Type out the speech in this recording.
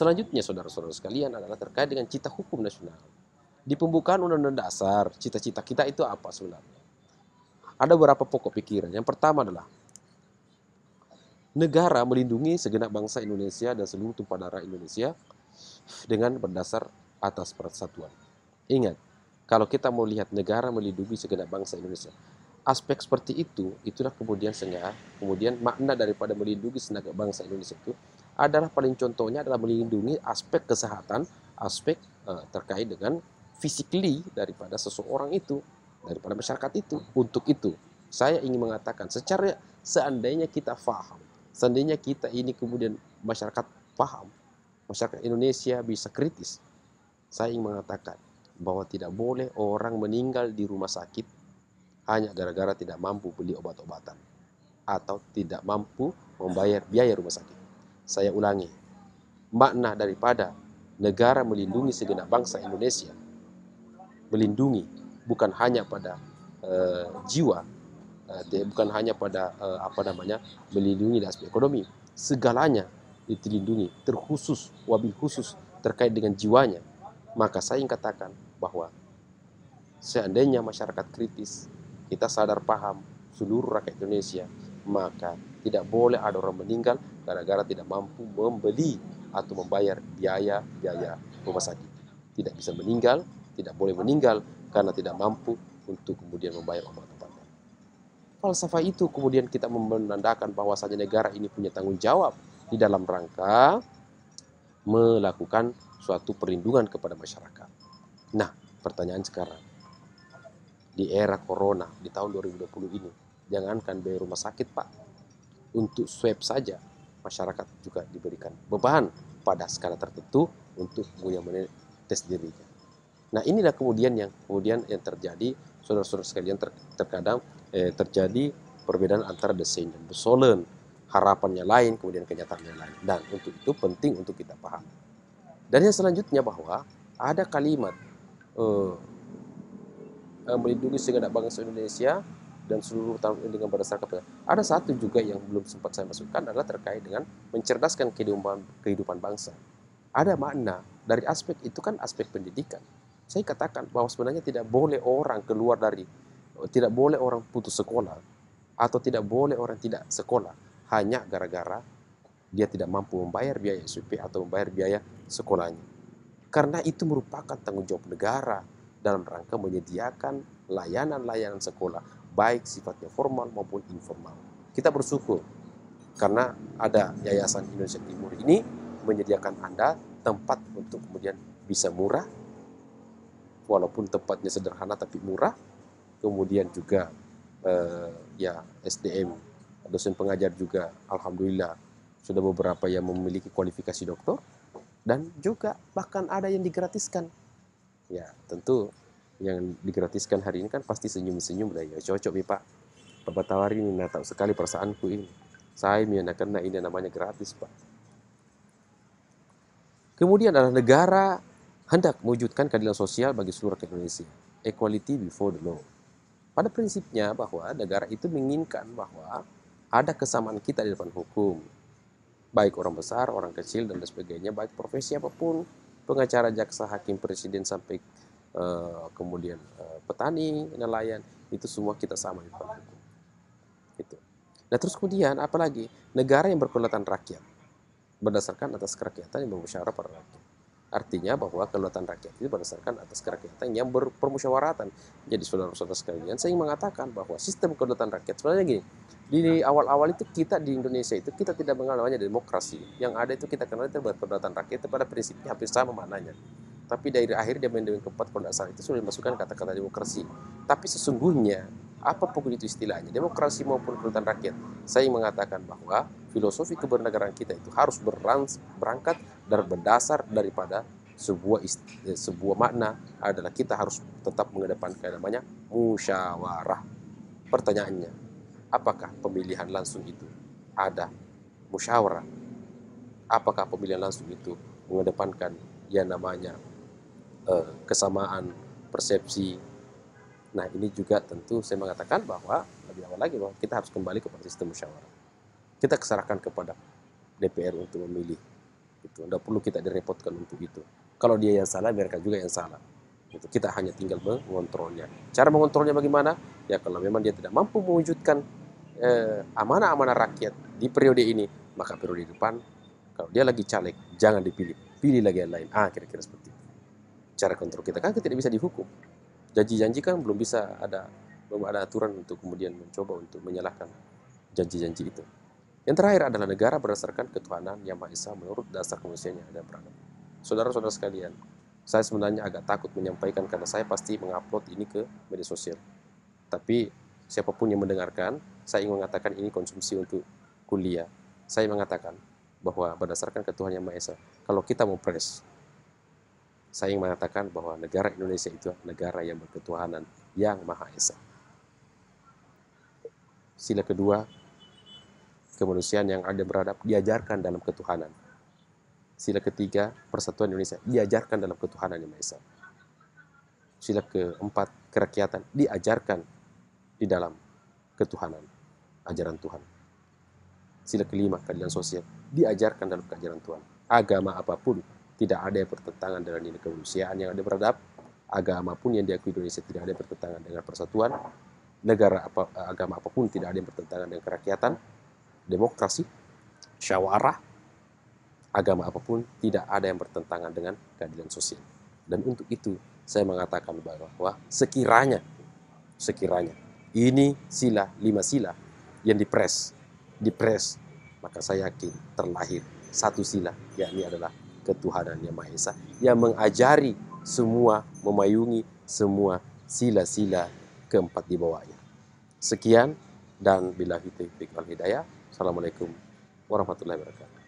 Selanjutnya, saudara-saudara sekalian, adalah terkait dengan cita hukum nasional. Di pembukaan Undang-Undang Dasar, cita-cita kita itu apa sebenarnya? Ada beberapa pokok pikiran. Yang pertama adalah negara melindungi segenap bangsa Indonesia dan seluruh tumpah darah Indonesia dengan berdasar atas persatuan. Ingat, kalau kita mau lihat negara melindungi segenap bangsa Indonesia, aspek seperti itu, itulah kemudian makna daripada melindungi segenap bangsa Indonesia itu adalah paling contohnya adalah melindungi aspek kesehatan, aspek terkait dengan physically daripada seseorang itu, daripada masyarakat itu. Untuk itu, saya ingin mengatakan secara seandainya kita paham, seandainya kita ini kemudian masyarakat paham, masyarakat Indonesia bisa kritis, saya ingin mengatakan bahwa tidak boleh orang meninggal di rumah sakit hanya gara-gara tidak mampu beli obat-obatan atau tidak mampu membayar biaya rumah sakit. Saya ulangi, makna daripada negara melindungi segenap bangsa Indonesia, melindungi bukan hanya pada jiwa, bukan hanya pada melindungi dari aspek ekonomi, segalanya dilindungi, terkhusus wabil khusus terkait dengan jiwanya. Maka saya ingin katakan bahwa seandainya masyarakat kritis, kita sadar paham seluruh rakyat Indonesia, maka tidak boleh ada orang meninggal gara-gara tidak mampu membeli atau membayar biaya rumah sakit. Tidak bisa meninggal, tidak boleh meninggal karena tidak mampu untuk kemudian membayar obat-obatan. Falsafah itu kemudian kita menandakan bahwasanya negara ini punya tanggung jawab di dalam rangka melakukan suatu perlindungan kepada masyarakat. Nah, pertanyaan sekarang, di era corona di tahun 2020 ini, jangankan biaya rumah sakit Pak, untuk swab saja masyarakat juga diberikan beban pada skala tertentu untuk kemudian tes dirinya. Nah, inilah kemudian yang terjadi, saudara-saudara sekalian, terkadang terjadi perbedaan antara desain dan besolen, harapannya lain, kemudian kenyataannya lain. Dan untuk itu penting untuk kita paham. Dan yang selanjutnya bahwa ada kalimat melindungi segenap bangsa Indonesia dan seluruh tahun dengan berdasarkan. Ada satu juga yang belum sempat saya masukkan adalah terkait dengan mencerdaskan kehidupan bangsa. Ada makna dari aspek itu kan aspek pendidikan. Saya katakan bahwa sebenarnya tidak boleh orang putus sekolah atau tidak boleh orang tidak sekolah hanya gara-gara dia tidak mampu membayar biaya SPP atau membayar biaya sekolahnya. Karena itu merupakan tanggung jawab negara dalam rangka menyediakan layanan-layanan sekolah, baik sifatnya formal maupun informal. Kita bersyukur karena ada Yayasan Indonesia Timur ini menyediakan Anda tempat untuk kemudian bisa murah, walaupun tempatnya sederhana tapi murah. Kemudian juga SDM, dosen pengajar juga alhamdulillah sudah beberapa yang memiliki kualifikasi doktor, dan juga bahkan ada yang digratiskan. Ya, tentu yang digratiskan hari ini kan pasti senyum-senyum lah, ya cocok nih Pak. Bapak tawari ini, nah tahu sekali perasaanku ini. Saya menyatakan ini namanya gratis Pak. Kemudian adalah negara hendak mewujudkan keadilan sosial bagi seluruh rakyat Indonesia. Equality before the law. Pada prinsipnya bahwa negara itu menginginkan bahwa ada kesamaan kita di depan hukum. Baik orang besar, orang kecil, dan sebagainya, baik profesi apapun, pengacara, jaksa, hakim, presiden, sampai kemudian petani, nelayan, itu semua kita sama di depan hukum. Itu. Nah terus kemudian apalagi negara yang berkedaulatan rakyat berdasarkan atas kerakyatan yang bermusyawarah pada rakyat. Artinya bahwa kedaulatan rakyat itu berdasarkan atas kerakyatan yang berpermusyawaratan. Jadi saudara-saudara sekalian, saya ingin mengatakan bahwa sistem kedaulatan rakyat sebenarnya gini. Di awal-awal itu kita di Indonesia itu kita tidak mengenal namanya demokrasi. Yang ada itu kita kenal itu kedaulatan rakyat, itu pada prinsipnya hampir sama maknanya. Tapi dari akhir di Amendement keempat kalau tidak salah itu sudah dimasukkan kata-kata demokrasi. Tapi sesungguhnya apapun itu istilahnya, demokrasi maupun kedaulatan rakyat, saya ingin mengatakan bahwa filosofi kebernegaraan kita itu harus berangkat dan berdasar daripada sebuah makna adalah kita harus tetap mengedepankan namanya musyawarah. Pertanyaannya, apakah pemilihan langsung itu ada musyawarah? Apakah pemilihan langsung itu mengedepankan yang namanya kesamaan persepsi? Nah ini juga tentu saya mengatakan bahwa lebih awal lagi bahwa kita harus kembali kepada sistem musyawarah. Kita serahkan kepada DPR untuk memilih Gitu. Tidak perlu kita direpotkan untuk itu. Kalau dia yang salah, mereka juga yang salah. Gitu. Kita hanya tinggal mengontrolnya. Cara mengontrolnya bagaimana? Ya kalau memang dia tidak mampu mewujudkan amanah-amanah rakyat di periode ini, maka periode depan, kalau dia lagi caleg, jangan dipilih. Pilih lagi yang lain. Kira-kira seperti itu. Cara kontrol kita kan kita tidak bisa dihukum. Janji-janji kan belum ada aturan untuk kemudian mencoba untuk menyalahkan janji-janji itu. Yang terakhir adalah negara berdasarkan ketuhanan yang Maha Esa menurut dasar kemanusiaan yang ada beradab. Saudara-saudara sekalian, saya sebenarnya agak takut menyampaikan karena saya pasti mengupload ini ke media sosial. Tapi siapapun yang mendengarkan, saya ingin mengatakan ini konsumsi untuk kuliah. Saya mengatakan bahwa berdasarkan ketuhanan yang Maha Esa, kalau kita mau press, saya ingin mengatakan bahwa negara Indonesia itu negara yang berketuhanan yang Maha Esa. Sila kedua, kemanusiaan yang ada beradab diajarkan dalam ketuhanan. Sila ketiga, persatuan Indonesia diajarkan dalam ketuhanan yang Maha Esa. Sila keempat, kerakyatan diajarkan di dalam ketuhanan, ajaran Tuhan. Sila kelima, keadilan sosial diajarkan dalam keajaran Tuhan. Agama apapun tidak ada yang bertentangan dengan nilai kemanusiaan yang ada beradab. Agama pun yang diakui Indonesia tidak ada yang bertentangan dengan persatuan. Agama apapun tidak ada yang bertentangan dengan kerakyatan, demokrasi, syawarah. Agama apapun tidak ada yang bertentangan dengan keadilan sosial. Dan untuk itu saya mengatakan bahwa sekiranya ini sila, 5 sila yang dipres, maka saya yakin terlahir satu sila, yakni adalah ketuhanan yang Maha Esa yang mengajari semua, memayungi semua sila-sila keempat di bawahnya. Sekian dan billahi taufiq wal hidayah. Assalamualaikum warahmatullahi wabarakatuh.